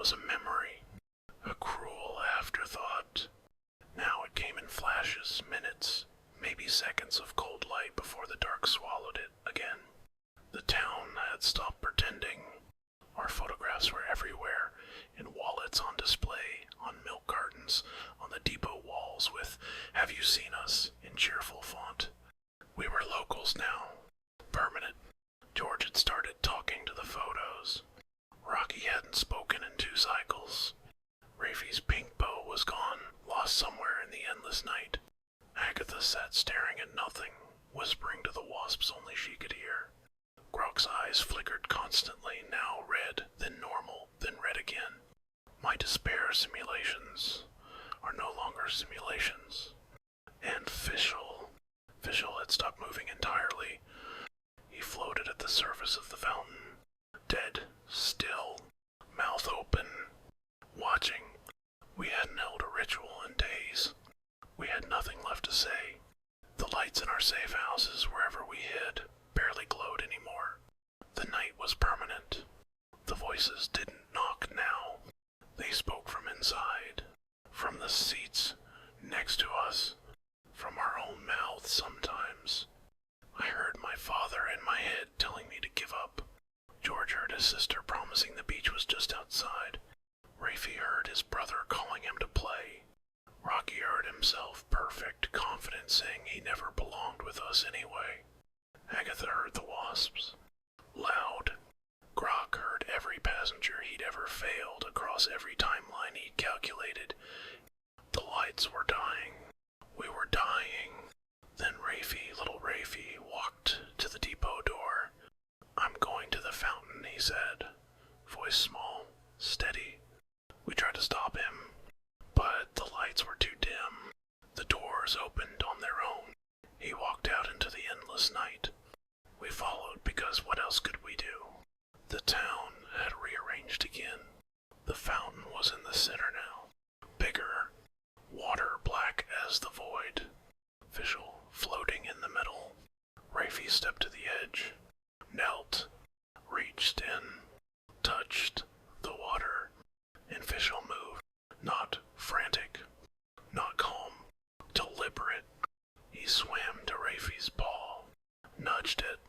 was a memory, a cruel afterthought. Now it came in flashes, minutes, maybe seconds of cold light before the dark swallowed it again. The town had stopped pretending. Our photographs were everywhere, in wallets on display, on milk cartons, on the depot walls with "Have you seen us?" in cheerful font. We were locals now. Permanent. George had started talking to the photos. Rocky hadn't spoken in 2 cycles. Rafey's pink bow was gone, lost somewhere in the endless night. Agatha sat staring at nothing, whispering to the wasps only she could hear. Grok's eyes flickered constantly, now red, then normal, then red again. My despair simulations are no longer simulations. And Fishll had stopped moving entirely. He floated at the surface of the fountain, dead, still, mouth open, watching. We hadn't held a ritual in days. We had nothing left to say. The lights in our safe houses, wherever we hid, barely glowed anymore. The night was permanent. The voices didn't knock now. They spoke from inside, from the seats next to us, from our own mouths sometimes. I heard my father in my head telling me to give up. George heard his sister promising the beach was just outside. Rafey heard his brother calling him to play. Rocky heard himself, perfect, confident, saying he never belonged with us anyway. Agatha heard the wasps. Loud. Grok heard every passenger he'd ever failed across every timeline he'd calculated. The lights were dying. We were dying. Then Rafey, little Rafey, walked to the depot door. "I'm going to the fountain," he said. Voice small, steady. We tried to stop him, but the lights were too dim. The doors opened on their own. He walked out into the endless night. We followed because what else could we do? The town had rearranged again. The fountain was in the center now. Bigger. Water black as the void. Fishll floating in the middle. Rafey stepped to the edge. Knelt. Reached in. Touched the water. And Fishll moved. Not frantic. Not calm. Deliberate. He swam to Rafey's paw. Nudged it.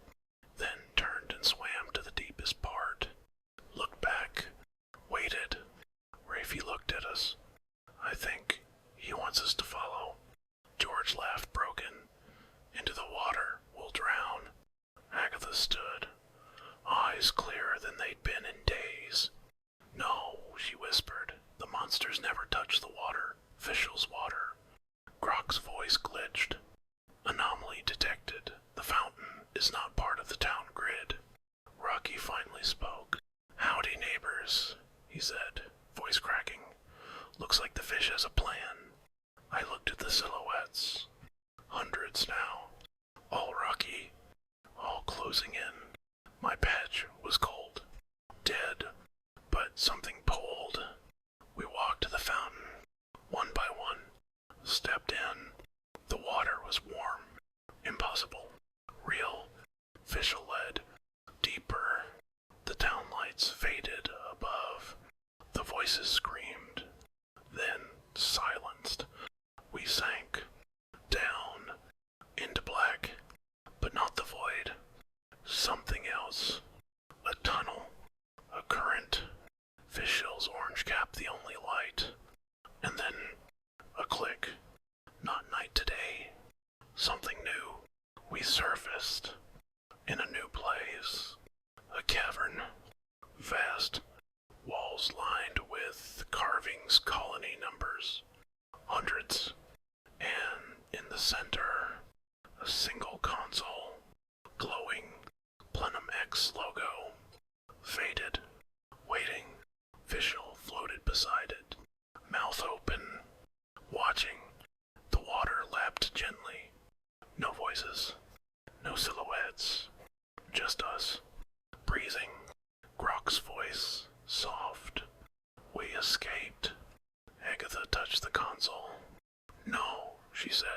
Then turned and swam to the deepest part. Looked back. Waited. Rafey looked at us. I think he wants us to follow. George laughed broken. Into the water. We'll drown. Agatha stood. Eyes clearer than they'd been in days. No, she whispered. The monsters never touch the water. Fishll's water. Grok's voice glitched. Anomaly detected. The fountain is not part of the town grid. Rocky finally spoke. "Howdy, neighbors," he said, voice cracking. "Looks like the fish has a plan." I looked at the silhouettes. Hundreds now. All Rocky. All closing in. My patch was cold. Dead. But something pulled. We walked to the fountain. One by one. Stepped in. The water was warm. Impossible. Real. Fishll led. Deeper. The town lights faded above. The voices screamed. Then silenced. We sank. Down. Into black. But not the void. Something else. A tunnel. A current. Fishll's orange cap the only light. And then a click. Not night today. Something new. We surfaced. In a new place. A cavern. Vast. Walls lined with carvings, colony numbers. Hundreds. And in the center, a single console. Glowing. Plenum X logo. Faded. Waiting. Fishll floated beside it. Mouth open. Watching. The water lapped gently. No voices. No silhouettes. Just us. Breathing. Grok's voice. Soft. We escaped. Agatha touched the console. "No," she said.